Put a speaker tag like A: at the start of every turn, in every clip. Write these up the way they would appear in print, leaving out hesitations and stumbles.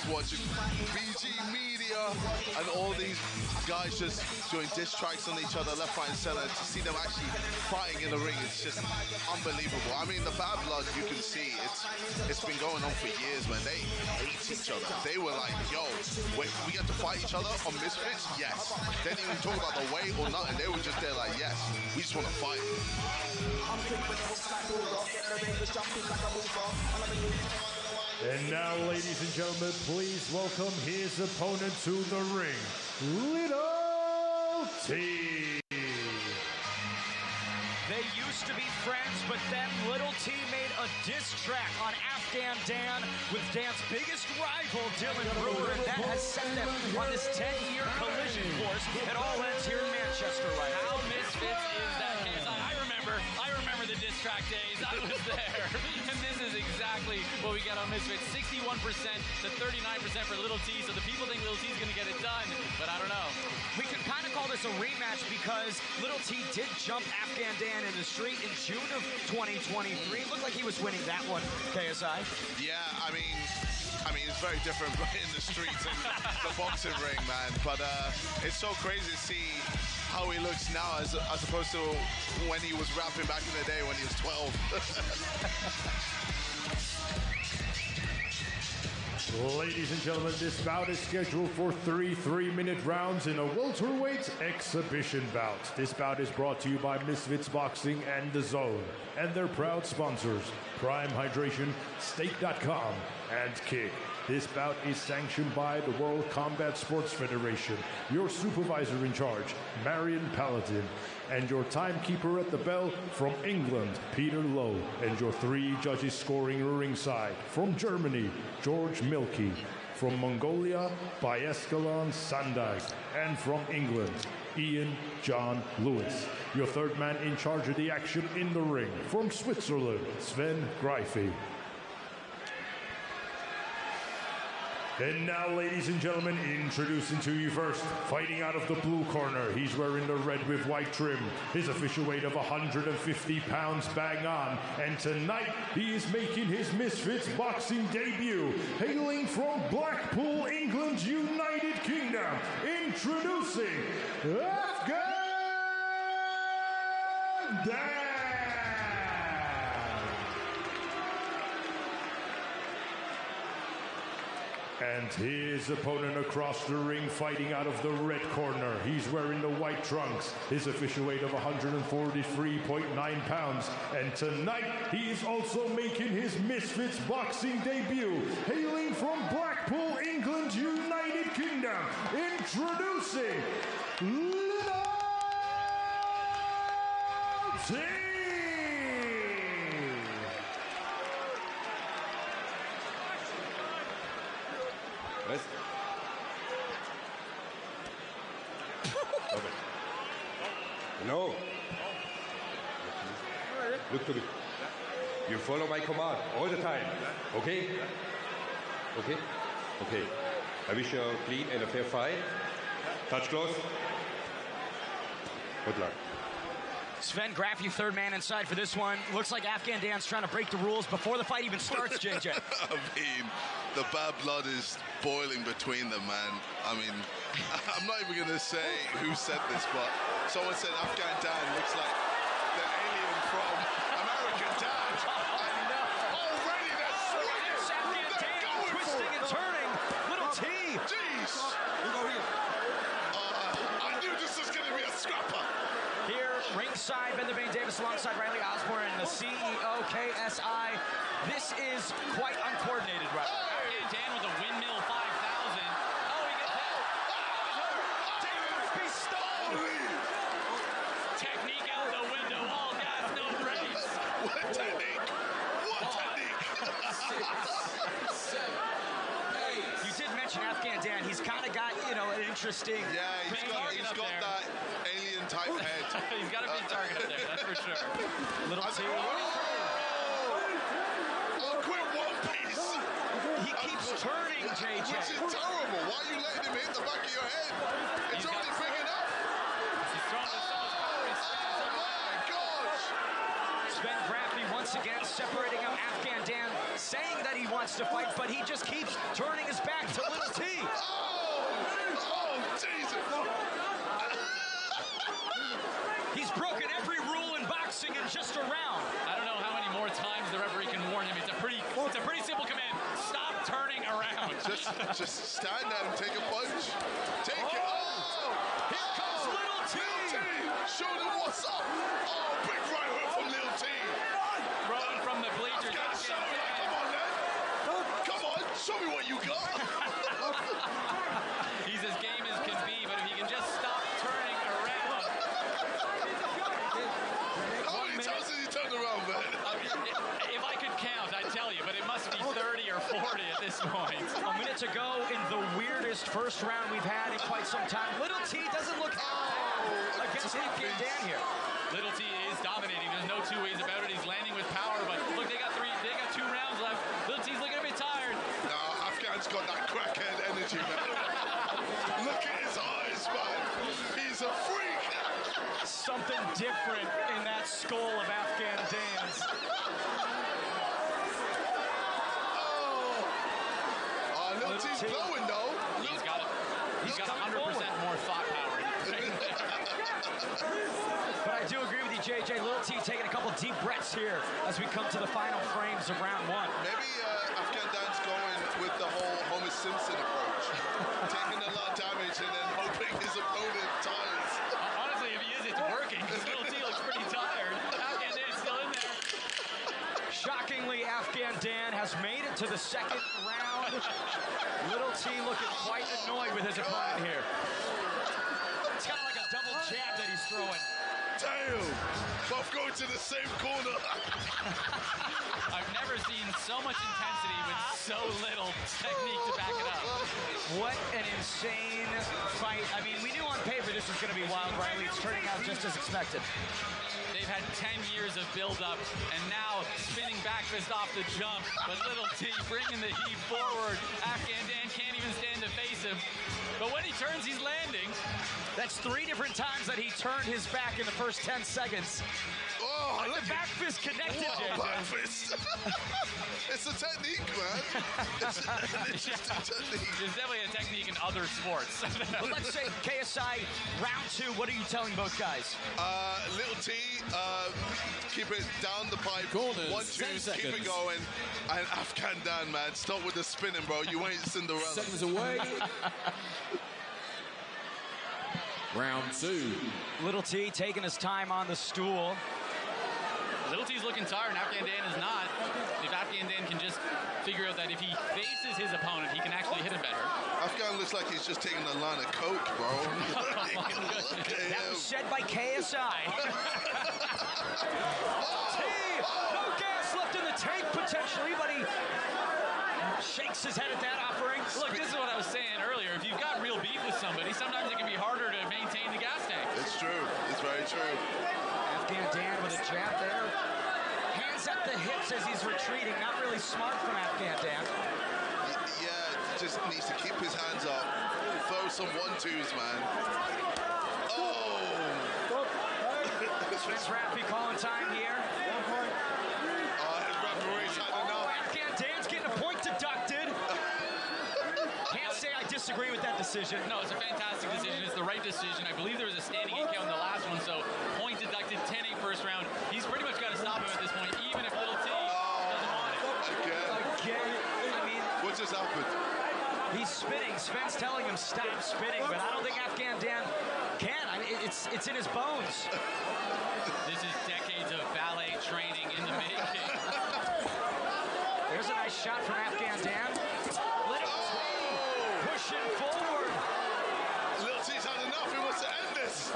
A: was watching BG Media and all these guys just doing diss tracks on each other left, right and center. To see them actually fighting in the ring, it's just unbelievable. I mean, the Bad Blood, you can see it's been going on for years, man. They hate each other. They were like, yo, wait, we get to fight each other on Misfits? Yes. They didn't even talk about the weight or nothing. They were just there like, yes, we just want to fight.
B: And now, ladies and gentlemen, please welcome his opponent to the ring, Little T.
C: They used to be friends, but then Little T made a diss track on Afghan Dan with Dan's biggest rival, Dylan Brewer, and that has set them on this 10-year collision course. It all ends here in Manchester right now.
D: How Misfits is that case? I remember the diss track days. I was there. And this is exactly what we get on Misfits. 61% to 39% for Little T. So the people think Little T's going to get it done, but I don't know.
C: We could kind of call this a rematch because Little T did jump Afghan Dan in the street in June of 2023. It looked like he was winning that one, KSI.
A: Yeah, I mean, it's very different in the streets and the boxing ring, man. But it's so crazy to see how he looks now as opposed to when he was rapping back in the day when he was 12.
B: Ladies and gentlemen, this bout is scheduled for 3 3-minute rounds in a welterweight exhibition bout. This bout is brought to you by Misfits Boxing and The Zone, and their proud sponsors, Prime Hydration, Steak.com, and Kick. This bout is sanctioned by the World Combat Sports Federation, your supervisor in charge, Marion Paladin, and your timekeeper at the bell from England, Peter Lowe, and your 3 judges scoring ringside from Germany, George Milky, from Mongolia, Bayescalan Sandag, and from England, Ian John Lewis. Your 3rd man in charge of the action in the ring from Switzerland, Sven Greify. And now, ladies and gentlemen, introducing to you first, fighting out of the blue corner. He's wearing the red with white trim. His official weight of 150 pounds bang on. And tonight, he is making his Misfits boxing debut. Hailing from Blackpool, England, United Kingdom. Introducing Afghan Dan. And his opponent across the ring, fighting out of the red corner. He's wearing the white trunks. His official weight of 143.9 pounds. And tonight, he is also making his Misfits boxing debut. Hailing from Blackpool, England, United Kingdom. Introducing Little T.
E: No. Look to me. You follow my command all the time. Okay? Okay? Okay. I wish you a clean and a fair fight. Touch close. Good luck.
C: Sven Greify, 3rd man inside for this one. Looks like Afghan Dan's trying to break the rules before the fight even starts, JJ.
A: I mean, the Bad Blood is boiling between them, man. I mean, I'm not even going to say who said this, but someone said Afghan Dan looks like the alien from American Dad. I know. Already they're swinging.
C: It's Afghan Dan twisting and turning. Little T.
A: Jeez. I knew this was going to be a scrapper.
C: Here, ringside, Ben Devane Davis alongside Riley Osborne and the CEO, KSI. This is quite uncoordinated right now.
D: Afghan Dan with a windmill 5,000. Oh, he gets hit.
C: David be stoned.
D: Technique out the window. All gas, no brakes.
A: What technique? What technique?
F: 6, 7, 8.
C: You did mention Afghan Dan. He's kind of got, an interesting...
A: Yeah, he's got that alien type head.
D: He's got a big target up there, that's for sure.
C: Little T.
A: Quit One Piece.
C: He keeps turning, JJ.
A: Which is terrible. Why are you letting him hit the back of your head? It's already big enough.
D: He's throwing with so much power. He's spinning so
A: Oh my gosh.
C: Sven Greify once once again separating him. Afghan Dan saying that he wants to fight, but he just keeps turning his back to Little T.
A: Oh, Jesus.
C: He's broken every rule in boxing in just a round.
D: I don't know how many more times the referee can warn him. It's a pretty simple command. Stop turning around.
A: Just stand there and take a punch. Take it. Oh!
C: Here comes Little T.
A: Show them what's up. Oh, big right hook from Little T.
D: Throwing from the bleachers.
A: Come on, man. Come on, show me what you got.
D: He's as game as can be, but if he can just stop turning around.
A: How many times has he turned around, man?
D: If I could count, I'd tell you, but it must be 30 or 40 at this point.
C: A minute to go in the weirdest first round we've had in quite some time. Little T doesn't look against Afghan Dan here.
D: Little T is dominating. There's no two ways about it. He's landing with power, but look, they got 2 rounds left. Little T's looking a bit tired.
A: No, Afghan's got that crackhead energy, man. Look at his eyes, man. He's a freak.
C: Something different in that skull of Afghan Dan's.
A: Little T's blowing, though.
D: He's got 100% more thought power.
C: But I do agree with you, JJ. Little T taking a couple deep breaths here as we come to the final frames of round one.
A: Maybe Afghan Dan's going with the whole Homer Simpson approach. Taking a lot of damage and then hoping his opponent tires.
D: Honestly, if he is, it's working, because Little T looks pretty tired. Afghan Dan's still in there.
C: Shockingly, Afghan Dan has made it to the second round. Little T looking quite annoyed with his opponent here. It's kind of like a double jab that he's throwing.
A: Damn! Both going to the same corner.
D: I've never seen so much intensity with so little technique to back it up.
C: What an insane fight. I mean, we knew on paper this was going to be wild, Riley. It's turning out just as expected.
D: They've had 10 years of build-up, and now spinning back fist off the jump, but Little T bringing the heat forward. Afghan Dan can't even stand to face him, but when he turns, he's landing.
C: That's 3 different times that he turned his back in the first 10 seconds.
A: Oh,
C: The back fist connected,
A: what a
C: JJ.
A: back fist. It's a technique, man. It's just a technique.
D: There's definitely a technique in other sports.
C: Well, let's say KSI round 2. What are you telling both guys?
A: Little T, keep it down the pipe.
F: Corners,
A: 1,
F: 10
A: 2, keep it
F: seconds.
A: going. And Afghan Dan, man, stop with the spinning, bro. You ain't Cinderella.
F: Seconds away. Round 2.
C: Little T taking his time on the stool.
D: Little T's looking tired, and Afghan Dan is not. If Afghan Dan can just figure out that if he faces his opponent, he can actually hit him better.
A: Afghan looks like he's just taking a line of coke, bro. Look at
C: That
A: him.
C: was said by KSI. T, no gas left in the tank potentially, but he shakes his head at that offering.
D: Look, this is what I was saying earlier. If you've got real beef with somebody, sometimes it can be harder to maintain the gas tank.
A: It's true. It's very true.
C: Afghan Dan with a jab there. Hands at the hips as he's retreating. Not really smart from Afghan Dan.
A: Yeah, just needs to keep his hands up. Throw some 1-2s, man. Oh!
C: Vince Raffy calling time here.
A: Referee's had
C: Oh,
A: enough.
C: Afghan Dan's getting a point deducted. Can't say I disagree with that decision.
D: No, it's a fantastic decision. It's the right decision. I believe there was a standing in count in the last one, so point deducted, 10-8 first round. He's pretty much got to stop him at this point, even if Little T doesn't want it.
A: Again.
C: I mean,
A: What just happened?
C: he's spinning. Sven's telling him stop spinning, but I don't think Afghan Dan can. I mean, it's in his bones.
D: This is decades of ballet training in the making.
C: There's a nice shot from Afghan Dan. Little T pushing forward.
A: Little T's had enough. He wants to end this.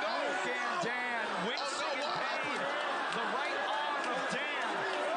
C: Afghan Dan wincing in pain. The right arm of Dan.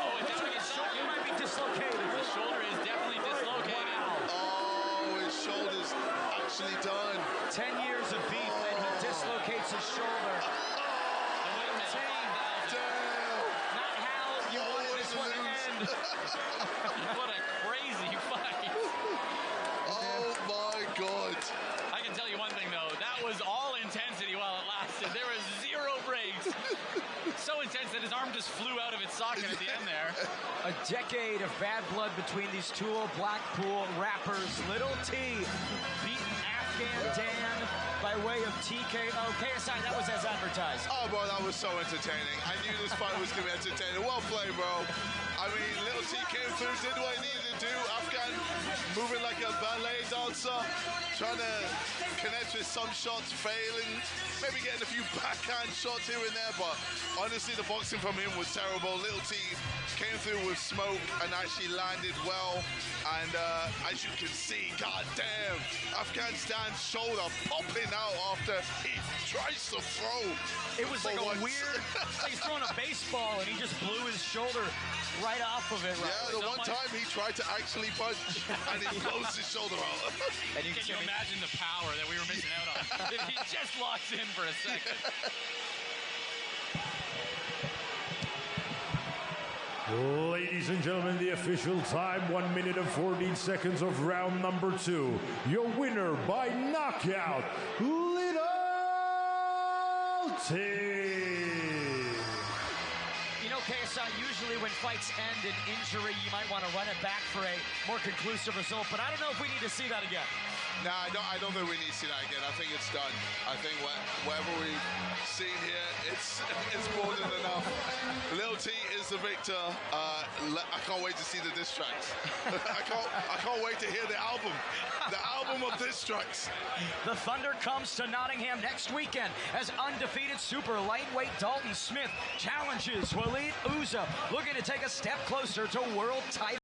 D: Oh, and down against
C: Shoulder might be dislocated.
D: The shoulder is definitely dislocated.
A: Oh, his shoulder's actually done.
C: 10 years of beef and he dislocates his shoulder.
A: Damn.
C: Not how you wanted this one to end.
D: talking at the end there.
C: A decade of bad blood between these two old Blackpool rappers. Little T beat Afghan Dan by way of TKO. KSI, that was as advertised.
A: Oh, bro, that was so entertaining. I knew this fight was going to be entertaining. Well played, bro. I mean, Little T came through, did what he needed to do. Afghan moving like a ballet dancer, trying to connect with some shots, failing, maybe getting a few backhand shots here and there, but honestly, the boxing from him was terrible. Little T came through with smoke and actually landed well. And as you can see, goddamn, Afghan Dan's shoulder popping out after he tries to throw.
C: It was like a weird, like he's throwing a baseball and he just blew his shoulder right off of it. Right?
A: Yeah, the one time he tried to actually punch and he blows his shoulder out.
D: And can you imagine the power that we were missing out on if he just locks in for a second?
B: Ladies and gentlemen, the official time, 1 minute and 14 seconds of round number 2. Your winner by knockout, Little T.
C: You know, KSI, usually when fights end in injury, you might want to run it back for a more conclusive result, but I don't know if we need to see that again.
A: No, I don't think we need to see that again. I think it's done. I think whatever we've seen here, it's more than enough. Lil T is the victor. I can't wait to see the diss tracks. I can't wait to hear the album of diss tracks.
C: The Thunder comes to Nottingham next weekend as undefeated super lightweight Dalton Smith challenges Waleed Uza, looking to take a step closer to world title.